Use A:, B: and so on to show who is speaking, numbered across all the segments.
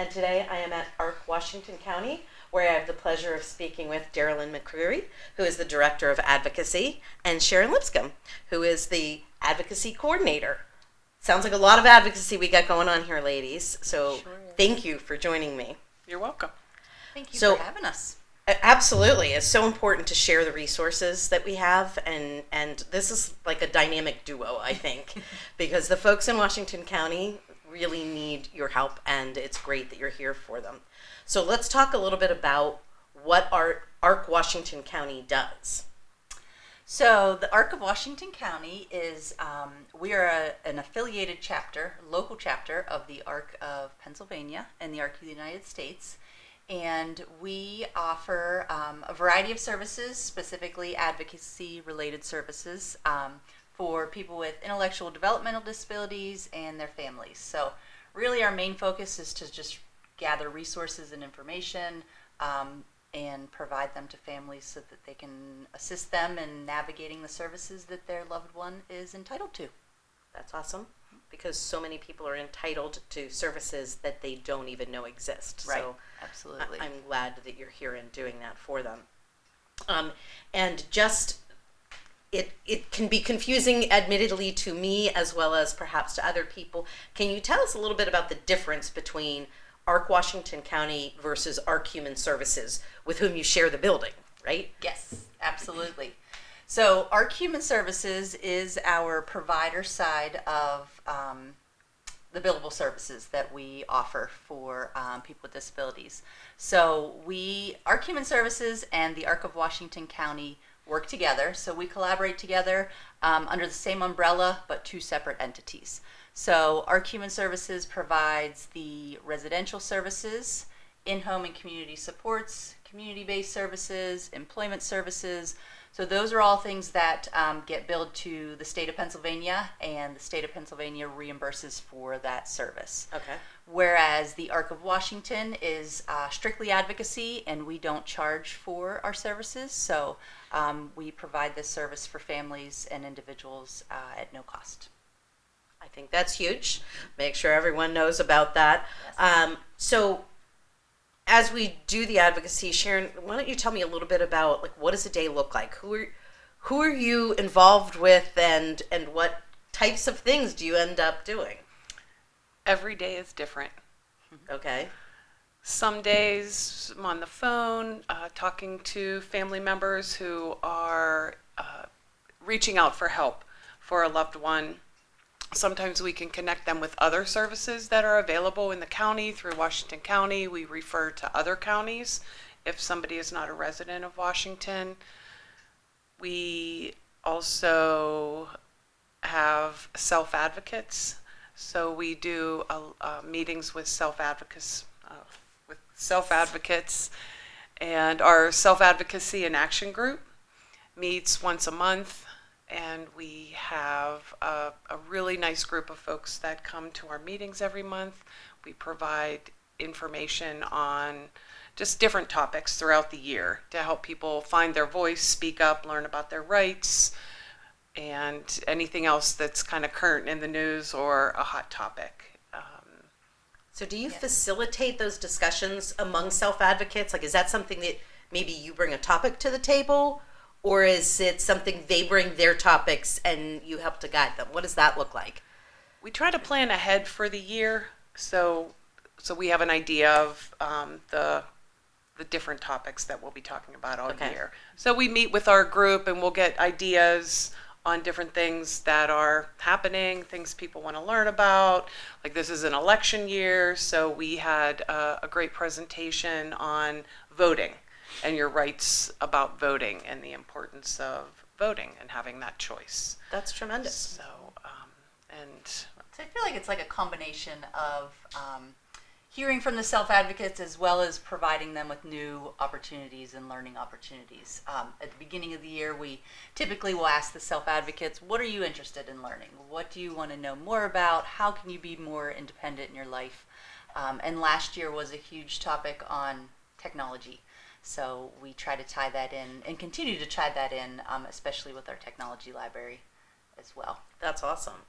A: and today I am at ARC Washington County, where I have the pleasure of speaking with Darrilyn McCrerey, who is the Director of Advocacy, and Sharon Lipscomb, who is the Advocacy Coordinator. Sounds like a lot of advocacy we got going on here, ladies, so
B: Sure is.
A: Thank you for joining me.
B: You're welcome.
C: Thank you for having us.
A: Absolutely. It's so important to share the resources that we have, and this is like a dynamic duo, I think, because the folks in Washington County really need your help, and it's great that you're here for them. So let's talk a little bit about what ARC Washington County does.
C: So the ARC of Washington County is, we are an affiliated chapter, local chapter of the ARC of Pennsylvania and the ARC of the United States. And we offer a variety of services, specifically advocacy-related services for people with intellectual developmental disabilities and their families. So really our main focus is to just gather resources and information and provide them to families so that they can assist them in navigating the services that their loved one is entitled to.
A: That's awesome, because so many people are entitled to services that they don't even know exist.
C: Right,
A: So
C: absolutely.
A: I'm glad that you're here and doing that for them. And just, it can be confusing, admittedly, to me as well as perhaps to other people. Can you tell us a little bit about the difference between ARC Washington County versus ARC Human Services, with whom you share the building, right?
C: Yes, absolutely. So ARC Human Services is our provider side of the billable services that we offer for people with disabilities. So ARC Human Services and the ARC of Washington County work together. So we collaborate together under the same umbrella, but two separate entities. So ARC Human Services provides the residential services, in-home and community supports, community-based services, employment services. So those are all things that get billed to the state of Pennsylvania, and the state of Pennsylvania reimburses for that service.
A: Okay.
C: Whereas the ARC of Washington is strictly advocacy, and we don't charge for our services. So we provide this service for families and individuals at no cost.
A: I think that's huge. Make sure everyone knows about that.
C: Yes.
A: So as we do the advocacy, Sharon, why don't you tell me a little bit about, like, what does a day look like? Who are you involved with, and what types of things do you end up doing?
B: Every day is different.
A: Okay.
B: Some days I'm on the phone talking to family members who are reaching out for help for a loved one. Sometimes we can connect them with other services that are available in the county through Washington County. We refer to other counties if somebody is not a resident of Washington. We also have self-advocates. So we do meetings with self-advocates, and our self-advocacy and action group meets once a month. And we have a really nice group of folks that come to our meetings every month. We provide information on just different topics throughout the year to help people find their voice, speak up, learn about their rights, and anything else that's kind of current in the news or a hot topic.
A: So do you facilitate those discussions among self-advocates? Like, is that something that maybe you bring a topic to the table? Or is it something they bring their topics and you help to guide them? What does that look like?
B: We try to plan ahead for the year, so we have an idea of the different topics that we'll be talking about all year. So we meet with our group and we'll get ideas on different things that are happening, things people want to learn about. Like, this is an election year, so we had a great presentation on voting and your rights about voting and the importance of voting and having that choice.
A: That's tremendous.
B: So,
C: So I feel like it's like a combination of hearing from the self-advocates as well as providing them with new opportunities and learning opportunities. At the beginning of the year, we typically will ask the self-advocates, what are you interested in learning? What do you want to know more about? How can you be more independent in your life? And last year was a huge topic on technology. So we try to tie that in and continue to tie that in, especially with our technology library as well.
A: That's awesome.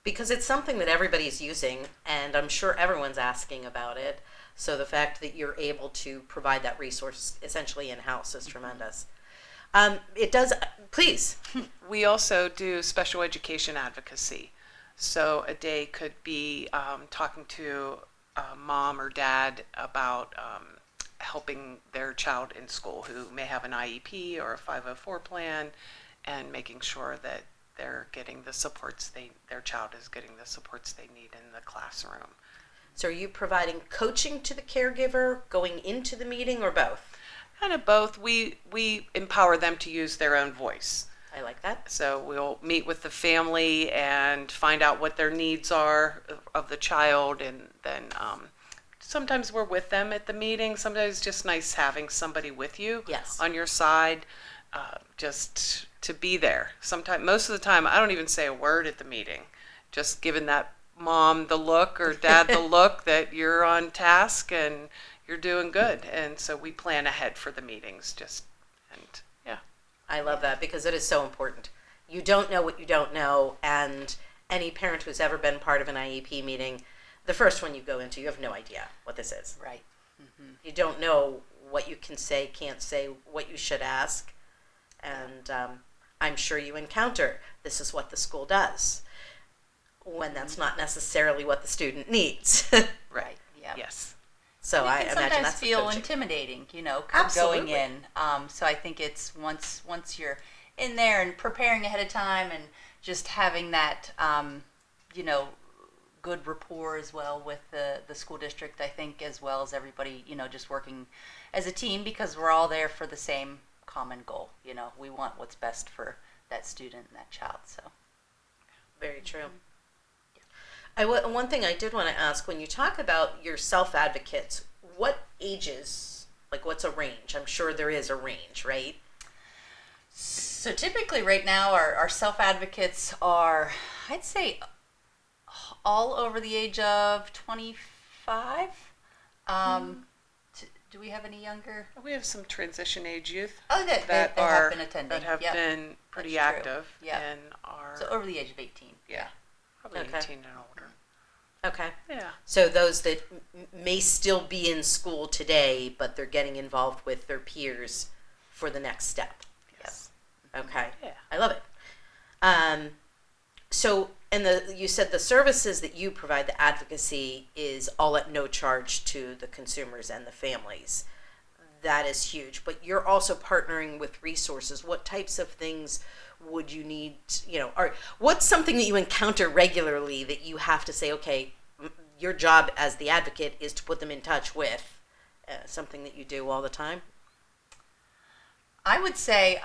A: because it's something that everybody's using, and I'm sure everyone's asking about it. So the fact that you're able to provide that resource essentially in-house is tremendous. It does, please.
B: We also do special education advocacy. So a day could be talking to a mom or dad about helping their child in school who may have an IEP or a 504 plan, and making sure that they're getting the supports their child is getting the supports they need in the classroom.
A: So are you providing coaching to the caregiver going into the meeting, or both?
B: Kind of both. We empower them to use their own voice.
A: I like that.
B: So we'll meet with the family and find out what their needs are of the child, and then sometimes we're with them at the meeting. Sometimes it's just nice having somebody with you on your side, just to be there. Most of the time, I don't even say a word at the meeting, just giving that mom the look or dad the look that you're on task and you're doing good. And so we plan ahead for the meetings, yeah.
A: I love that, because it is so important. You don't know what you don't know, and any parent who's ever been part of an IEP meeting, the first one you go into, you have no idea what this is.
C: Right. Mm-hmm.
A: You don't know what you can say, can't say, what you should ask, and I'm sure you encounter, this is what the school does, when that's not necessarily what the student needs.
B: Right.
C: Yeah.
B: Yes.
A: So I
C: it can
A: imagine
C: sometimes
A: that's the
C: feel
A: coaching.
C: intimidating,
A: Absolutely.
C: going in. So I think it's once you're in there and preparing ahead of time, and just having that, good rapport as well with the school district, I think, as well as everybody, just working as a team, because we're all there for the same common goal. We want what's best for that student and that child. So
A: Very true. One thing I did want to ask, when you talk about your self-advocates, what ages, like what's a range? I'm sure there is a range, right?
C: So typically right now our self-advocates are, I'd say, all over the age of 25. Do we have any younger?
B: We have some transition age youth
C: Oh, that have been attending.
B: that have
C: Yep.
B: been pretty
C: That's true.
B: active
C: Yep.
B: and are
C: So over the age of 18.
B: yeah, probably
A: Okay.
B: 18 and older.
A: Okay.
B: Yeah.
A: So those that may still be in school today, but they're getting involved with their peers for the next step.
B: Yes.
A: Okay.
B: Yeah.
A: I love it. So, and you said the services that you provide, the advocacy, is all at no charge to the consumers and the families. That is huge. But you're also partnering with resources. What types of things would you need, or what's something that you encounter regularly that you have to say, okay, your job as the advocate is to put them in touch with, something that you do all the time?
C: I would say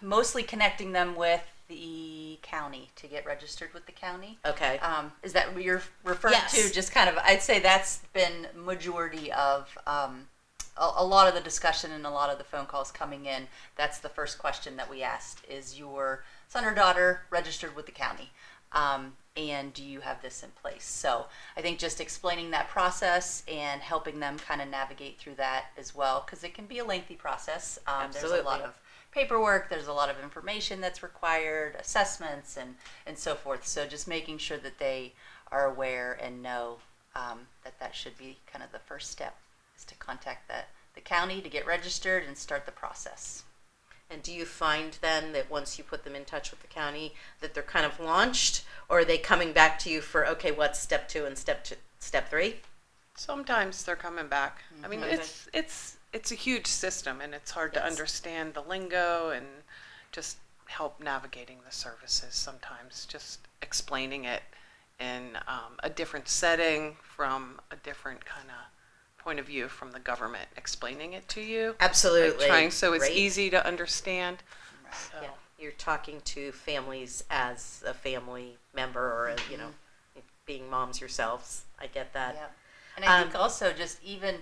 C: mostly connecting them with the county to get registered with the county.
A: Okay.
C: Is that what you're referring
A: Yes.
C: to? Just kind of, I'd say that's been majority of a lot of the discussion and a lot of the phone calls coming in. That's the first question that we asked: is your son or daughter registered with the county? And do you have this in place? So I think just explaining that process and helping them kind of navigate through that as well, because it can be a lengthy process. There's a lot
A: Absolutely.
C: of paperwork, there's a lot of information that's required, assessments, and so forth. So just making sure that they are aware and know that should be kind of the first step, is to contact the county to get registered and start the process.
A: And do you find then that once you put them in touch with the county that they're kind of launched, or are they coming back to you for, okay, what's step 2 and step 3?
B: Sometimes they're coming back. I mean,
A: Okay.
B: it's a huge system, and it's hard to
C: Yes.
B: understand the lingo and just help navigating the services sometimes, just explaining it in a different setting from a different kind of point of view from the government, explaining it to you.
A: Absolutely.
B: Trying so it's
A: right?
B: easy to understand.
C: Right.
B: So,
A: Yeah, you're talking to families as a family member, or being moms yourselves. I get that.
C: Yeah. And I think also just even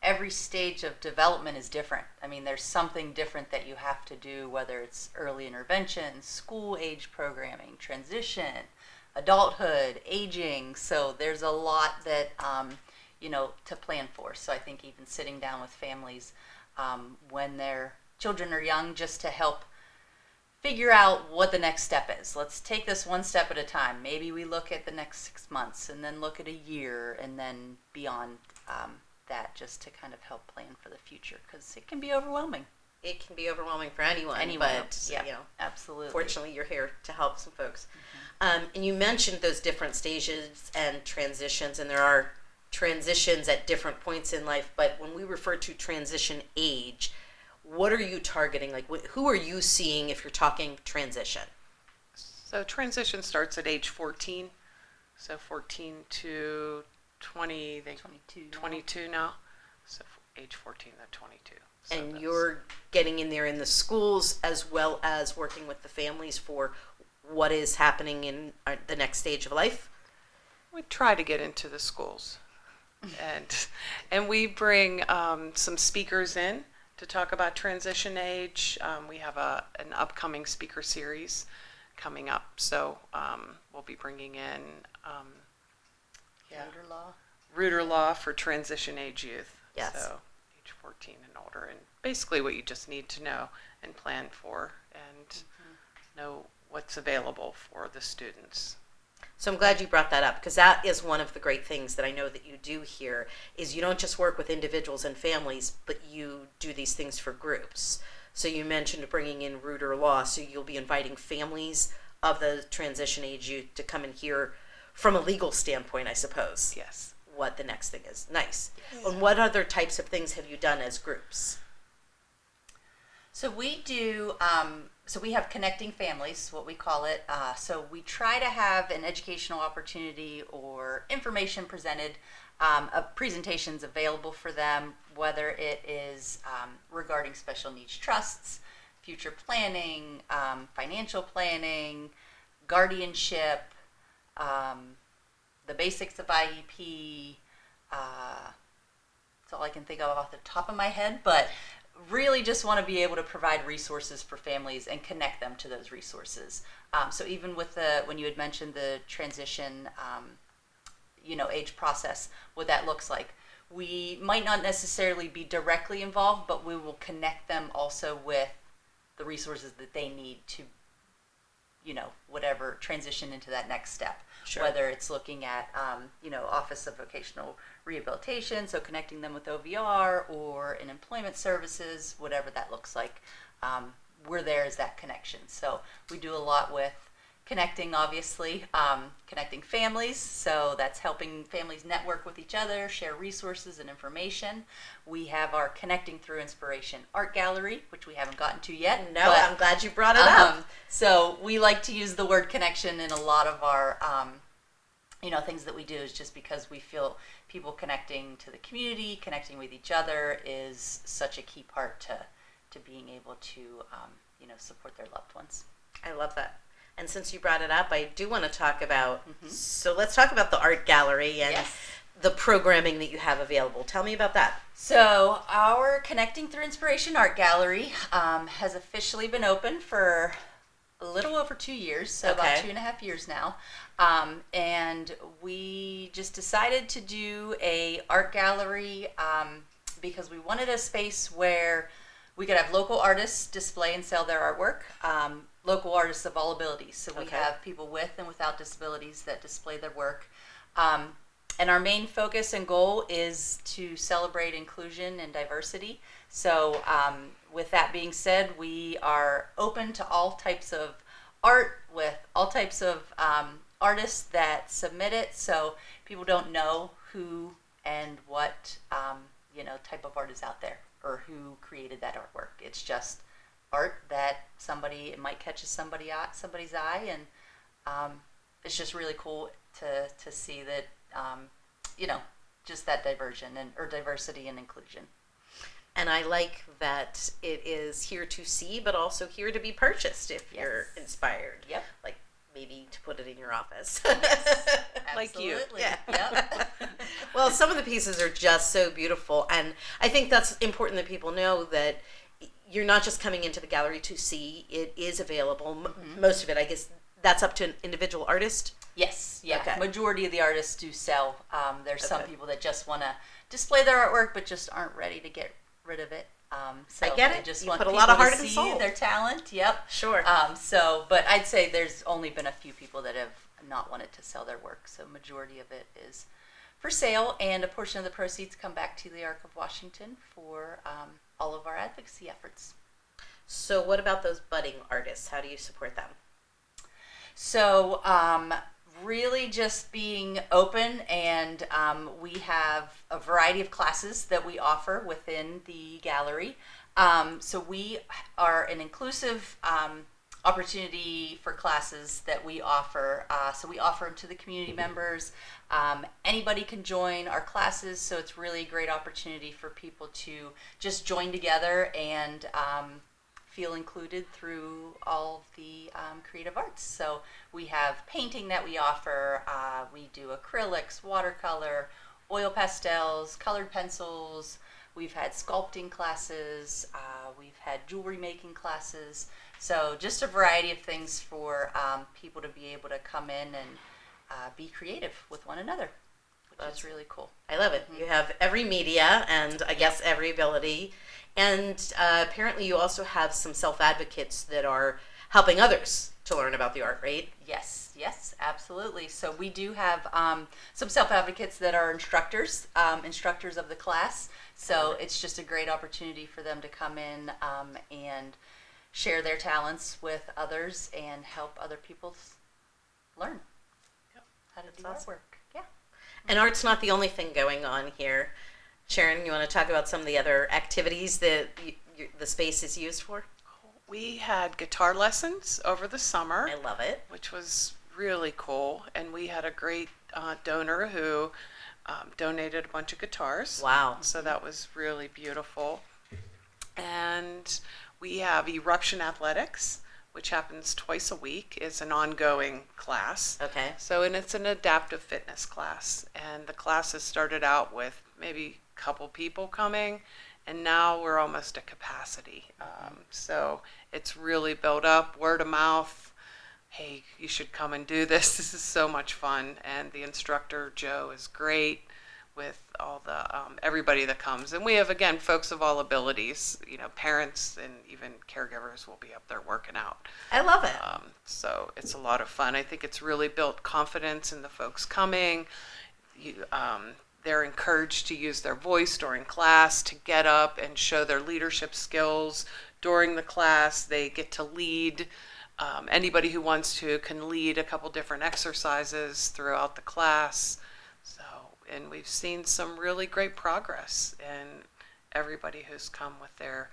C: every stage of development is different. I mean, there's something different that you have to do, whether it's early intervention, school age programming, transition, adulthood, aging. So there's a lot that, to plan for. So I think even sitting down with families when their children are young, just to help figure out what the next step is. Let's take this one step at a time. Maybe we look at the next 6 months and then look at a year and then beyond that, just to kind of help plan for the future, because it can be overwhelming.
A: It can be overwhelming for anyone, but
C: yeah,
A: you know,
C: absolutely.
A: fortunately you're here to help some folks. And you mentioned those different stages and transitions, and there are transitions at different points in life, but when we refer to transition age, what are you targeting? Like, who are you seeing if you're talking transition?
B: So transition starts at age 14, so 14 to 20, 22 now, so age 14 to 22. So
A: and you're getting in there in the schools as well as working with the families for what is happening in the next stage of life?
B: We try to get into the schools, and we bring some speakers in to talk about transition age. We have an upcoming speaker series coming up, so we'll be bringing in Rooter Law for transition age youth.
A: Yes.
B: So age 14 and older, and basically what you just need to know and plan for and know what's available for the students.
A: So I'm glad you brought that up, because that is one of the great things that I know that you do here, is you don't just work with individuals and families, but you do these things for groups. So you mentioned bringing in Rooter Law, so you'll be inviting families of the transition age youth to come and hear from a legal standpoint, I suppose.
B: Yes.
A: What the next thing is. Nice.
C: Yes.
A: And what other types of things have you done as groups?
C: So we do, so we have Connecting Families, what we call it. So we try to have an educational opportunity or information presented, presentations available for them, whether it is regarding special needs trusts, future planning, financial planning, guardianship, the basics of IEP. That's all I can think of off the top of my head, but really just want to be able to provide resources for families and connect them to those resources. So even with when you had mentioned the transition, age process, what that looks like, we might not necessarily be directly involved, but we will connect them also with the resources that they need to, whatever, transition into that next step.
A: Sure.
C: Whether it's looking at, Office of Vocational Rehabilitation, so connecting them with OVR, or in employment services, whatever that looks like. We're there as that connection. So we do a lot with connecting, obviously, connecting families. So that's helping families network with each other, share resources and information. We have our Connecting Through Inspiration art gallery, which we haven't gotten to yet.
A: No, but I'm glad you brought it up.
C: So we like to use the word connection in a lot of our things that we do, is just because we feel people connecting to the community, connecting with each other is such a key part to being able to, support their loved ones.
A: I love that. And since you brought it up, I do want to talk about, so let's talk about the art gallery and the programming that you have available. Tell me about that.
C: So our Connecting Through Inspiration art gallery has officially been open for a little over 2 years, so about 2.5 years now. And we just decided to do a art gallery because we wanted a space where we could have local artists display and sell their artwork. Local artists of all abilities. So we have people with and without disabilities that display their work. And our main focus and goal is to celebrate inclusion and diversity. So with that being said, we are open to all types of art with all types of artists that submit it. So people don't know who and what type of art is out there or who created that artwork. It's just art that it might catch somebody's eye, and it's just really cool to see that just that diversity and inclusion.
A: And I like that it is here to see, but also here to be purchased if you're inspired.
C: Yep.
A: Like maybe to put it in your office.
B: Like you.
A: Yeah.
C: Yep.
A: Well, some of the pieces are just so beautiful, and I think that's important that people know that you're not just coming into the gallery to see. It is available. Most of it, I guess, that's up to an individual artist.
C: Yes, yeah.
A: Okay.
C: Majority of the artists do sell. There's some people that just want to display their artwork, but just aren't ready to get rid of it. So
A: I get
C: they
A: it.
C: just
A: You
C: want
A: put a
C: people
A: lot of heart
C: to
A: and
C: see
A: soul.
C: their talent. Yep.
A: Sure.
C: But I'd say there's only been a few people that have not wanted to sell their work. So majority of it is for sale, and a portion of the proceeds come back to the Arc of Washington for all of our advocacy efforts.
A: So what about those budding artists? How do you support them?
C: So really just being open, and we have a variety of classes that we offer within the gallery. So we are an inclusive opportunity for classes that we offer. So we offer them to the community members. Anybody can join our classes, so it's really a great opportunity for people to just join together and feel included through all of the creative arts. So we have painting that we offer. We do acrylics, watercolor, oil pastels, colored pencils. We've had sculpting classes. We've had jewelry making classes. So just a variety of things for people to be able to come in and be creative with one another, which is really cool.
A: I love it. You have every media and I guess every ability. And apparently you also have some self-advocates that are helping others to learn about the art, right?
C: Yes, absolutely. So we do have some self-advocates that are instructors of the class. So it's just a great opportunity for them to come in and share their talents with others and help other people learn how to do
A: awesome.
C: artwork. Yeah.
A: And art's not the only thing going on here. Sharon, you want to talk about some of the other activities that the space is used for?
B: We had guitar lessons over the summer.
A: I love it.
B: Which was really cool. And we had a great donor who donated a bunch of guitars.
A: Wow.
B: So that was really beautiful. And we have Eruption Athletics, which happens twice a week. It's an ongoing class.
A: Okay.
B: And it's an adaptive fitness class. And the class has started out with maybe a couple people coming, and now we're almost at capacity. So it's really built up, word of mouth. Hey, you should come and do this. This is so much fun. And the instructor, Joe, is great with all the everybody that comes. And we have, again, folks of all abilities. Parents and even caregivers will be up there working out.
A: I love it.
B: So it's a lot of fun. I think it's really built confidence in the folks coming. They're encouraged to use their voice during class, to get up and show their leadership skills during the class. They get to lead. Anybody who wants to can lead a couple different exercises throughout the class. And we've seen some really great progress in everybody who's come with their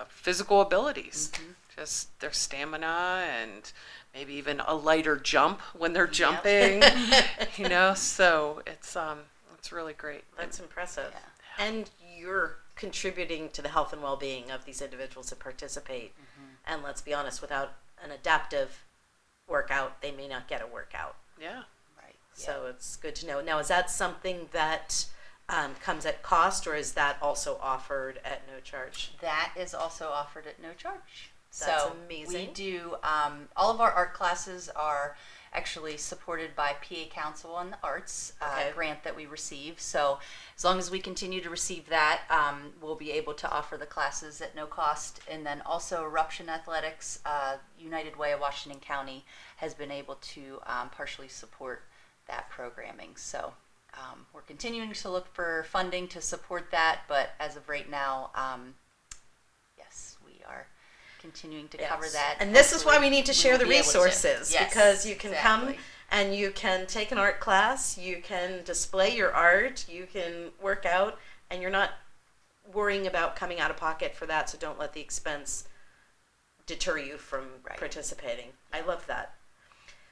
B: physical abilities. Just their stamina and maybe even a lighter jump when they're jumping. So it's really great.
A: That's impressive. Yeah. And you're contributing to the health and well-being of these individuals that participate. And let's be honest, without an adaptive workout, they may not get a workout.
B: Yeah.
A: So it's good to know. Now, is that something that comes at cost, or is that also offered at no charge?
C: That is also offered at no charge.
A: That's amazing.
C: We do, all of our art classes are actually supported by PA Council on the Arts grant that we receive. So as long as we continue to receive that, we'll be able to offer the classes at no cost. And then also Eruption Athletics, United Way of Washington County has been able to partially support that programming. So we're continuing to look for funding to support that, but as of right now, yes, we are continuing to cover that.
A: And this is why we need to share the resources,
C: yes,
A: because you can
C: exactly.
A: come and you can take an art class, you can display your art, you can work out, and you're not worrying about coming out of pocket for that, so don't let the expense deter you from participating. I love that.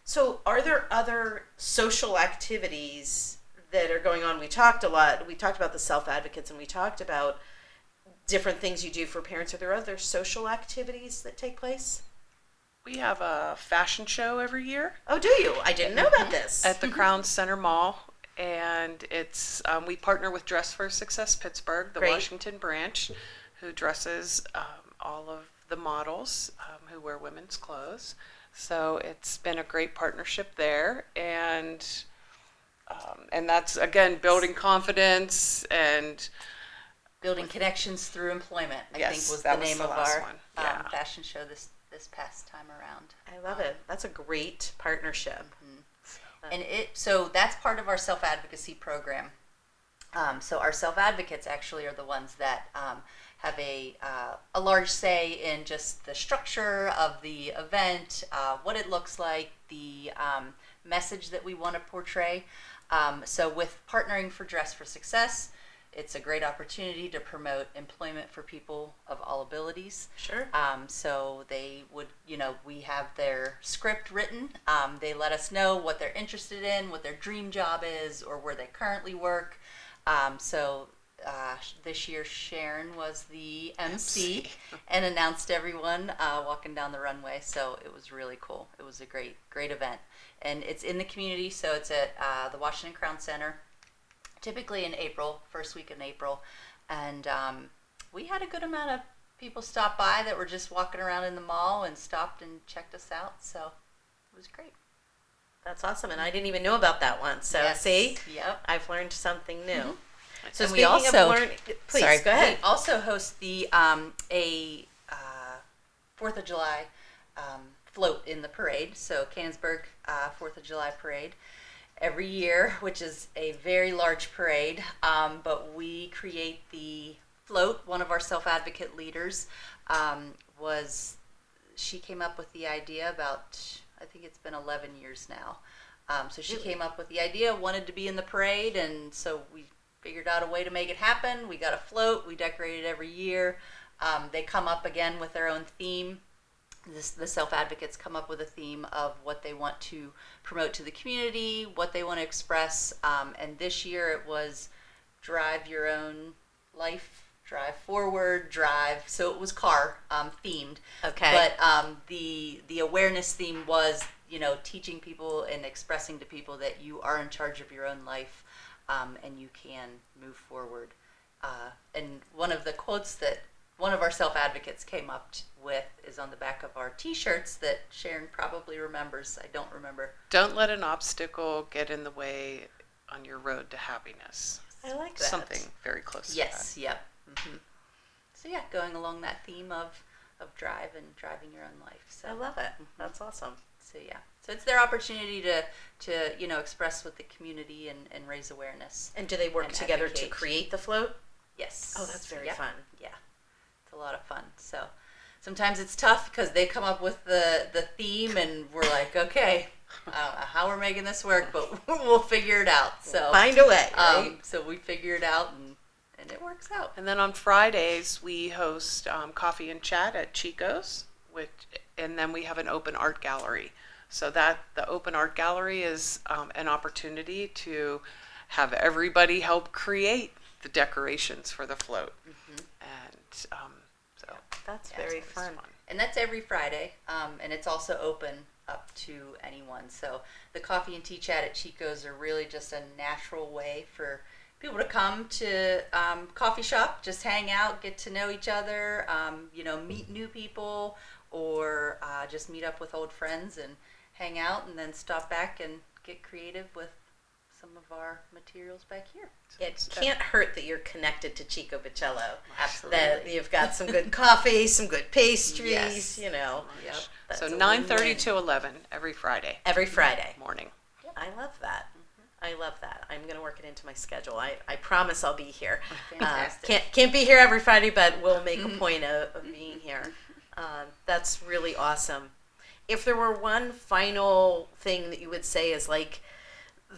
A: So are there other social activities that are going on? We talked about the self-advocates, and we talked about different things you do for parents. Are there other social activities that take place?
B: We have a fashion show every year.
A: Oh, do you? I didn't know about this.
B: At the Crown Center Mall. And it's we partner with Dress for Success Pittsburgh, the Washington branch, who dresses all of the models who wear women's clothes. So it's been a great partnership there, and that's, again, building confidence and
C: Building Connections Through Employment, I
B: Yes,
C: think was
B: that
C: the
B: was
C: name
B: the
C: of
B: last
C: our
B: one. Yeah.
C: fashion show this past time around.
A: I love it. That's a great partnership.
C: So that's part of our self-advocacy program. So our self-advocates actually are the ones that have a large say in just the structure of the event, what it looks like, the message that we want to portray. So with partnering for Dress for Success, it's a great opportunity to promote employment for people of all abilities.
A: Sure.
C: So they would, we have their script written. They let us know what they're interested in, what their dream job is, or where they currently work. This year Sharon was the MC and announced everyone walking down the runway. So it was really cool. It was a great event. And it's in the community, so it's at the Washington Crown Center, typically in April, first week in April. And we had a good amount of people stop by that were just walking around in the mall and stopped and checked us out. So it was great.
A: That's awesome. And I didn't even know about that one. So
C: Yes.
A: see,
C: Yep.
A: I've learned something new. So
C: And we
A: speaking
C: also-
A: of learning, please
C: Sorry.
A: go ahead.
C: We also host the a 4th of July float in the parade. So Canonsburg 4th of July parade every year, which is a very large parade. But we create the float. One of our self-advocate leaders she came up with the idea about, I think it's been 11 years now. So she came up with the idea, wanted to be in the parade, and so we figured out a way to make it happen. We got a float. We decorate it every year. They come up again with their own theme. The self-advocates come up with a theme of what they want to promote to the community, what they want to express. And this year it was drive your own life, drive forward, drive. So it was car themed.
A: Okay.
C: But the awareness theme was, teaching people and expressing to people that you are in charge of your own life. And you can move forward. And one of the quotes that one of our self-advocates came up with is on the back of our T-shirts that Sharon probably remembers. I don't remember.
B: Don't let an obstacle get in the way on your road to happiness.
A: I like that.
B: Something very close to
C: Yes, yep. So yeah, going along that theme of drive and driving your own life. So
A: I love it. That's awesome.
C: So yeah, so it's their opportunity to express with the community and raise awareness.
A: And do they work
C: And
A: together
C: advocate.
A: to create the float?
C: Yes.
A: Oh, that's very
C: Yep.
A: fun.
C: Yeah, it's a lot of fun. So sometimes it's tough because they come up with the theme and we're like, okay, I don't know how we're making this work, but we'll figure it out. So
A: Find a way, right?
C: so we figure it out and it works out.
B: And then on Fridays, we host coffee and chat at Chico's, and then we have an open art gallery. So that the open art gallery is an opportunity to have everybody help create the decorations for the float. And so
A: That's
C: Yeah,
A: very
B: it's
A: fun.
C: And that's every Friday, and it's also open up to anyone. So the coffee and tea chat at Chico's are really just a natural way for people to come to coffee shop, just hang out, get to know each other, meet new people, or just meet up with old friends and hang out, and then stop back and get creative with some of our materials back here.
A: It can't hurt that you're connected to Chico Bichello.
C: Absolutely.
A: That you've got some good coffee, some good pastries,
C: Yes.
A: Yep. That's
B: so
A: a
B: 9:30
A: win-win.
B: to 11 every Friday
A: Every Friday.
B: morning.
A: I love that. I love that. I'm going to work it into my schedule. I promise I'll be here.
C: Fantastic.
A: Can't be here every Friday, but we'll make a point of being here. That's really awesome. If there were one final thing that you would say is like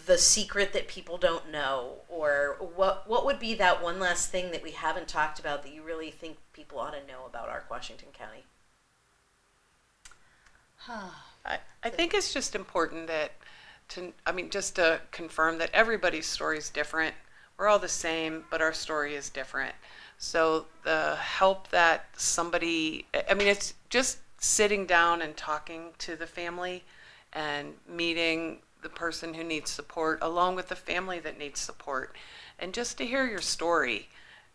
A: the secret that people don't know, or what would be that one last thing that we haven't talked about that you really think people ought to know about Arc Washington County?
B: I think it's just important just to confirm that everybody's story is different. We're all the same, but our story is different. So the help that it's just sitting down and talking to the family and meeting the person who needs support along with the family that needs support, and just to hear your story.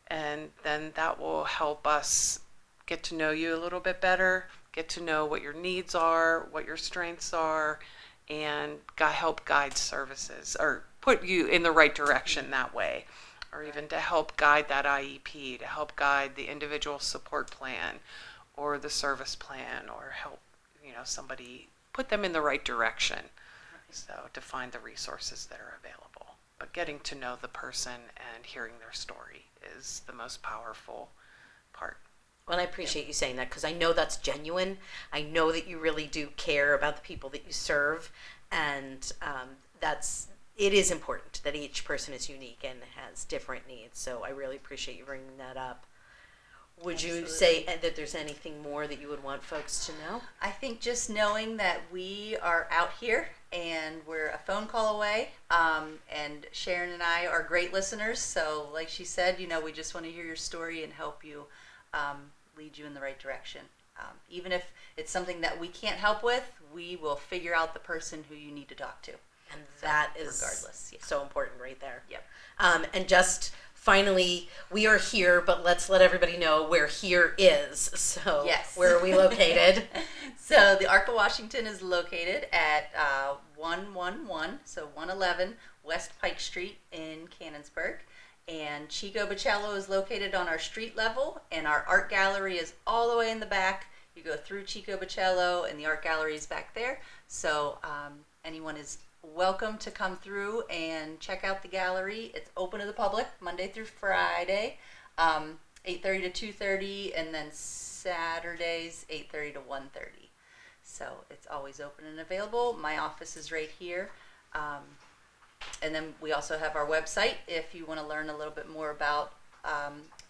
B: And then that will help us get to know you a little bit better, get to know what your needs are, what your strengths are, and help guide services or put you in the right direction that way. or even to help guide that IEP, to help guide the individual support plan or the service plan, or help, somebody put them in the right direction. So to find the resources that are available. But getting to know the person and hearing their story is the most powerful part.
A: Well, I appreciate you saying that, because I know that's genuine. I know that you really do care about the people that you serve, and it is important that each person is unique and has different needs. So I really appreciate you bringing that up. Would you say that there's anything more that you would want folks to know?
C: I think just knowing that we are out here and we're a phone call away, and Sharon and I are great listeners. So like she said, we just want to hear your story and help you, lead you in the right direction. Even if it's something that we can't help with, we will figure out the person who you need to talk to.
A: And that is
C: regardless, yeah.
A: so important right there.
C: Yep.
A: And just finally, we are here, but let's let everybody know where here is. So
C: yes.
A: Where are we located?
C: So the ARC of Washington is located at 111 West Pike Street in Canonsburg. And Chico Bocello is located on our street level, and our art gallery is all the way in the back. You go through Chico Bocello, and the art gallery is back there. So anyone is welcome to come through and check out the gallery. It's open to the public Monday through Friday, 8:30 to 2:30, and then Saturdays 8:30 to 1:30. So it's always open and available. My office is right here. And then we also have our website if you want to learn a little bit more about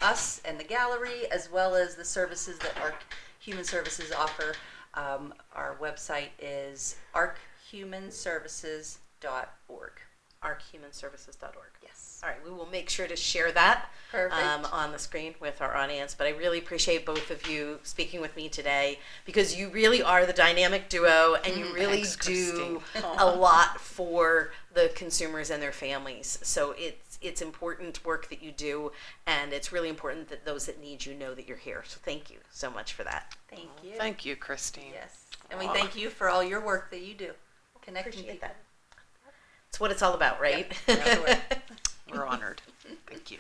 C: us and the gallery, as well as the services that ARC Human Services offer. Our website is archumanservices.org.
A: archumanservices.org.
C: Yes.
A: All right, we will make sure to share that
C: Perfect.
A: on the screen with our audience. But I really appreciate both of you speaking with me today, because you really are the dynamic duo, and you really
B: Thanks,
A: do
B: Christine.
A: a lot for the consumers and their families. So it's important work that you do, and it's really important that those that need you know that you're here. So thank you so much for that.
C: Thank you.
B: Thank you, Christine.
C: Yes. And we thank you for all your work that you do. Connecting
A: Appreciate
C: people.
A: that. It's what it's all about, right?
C: Yep.
B: We're honored. Thank you.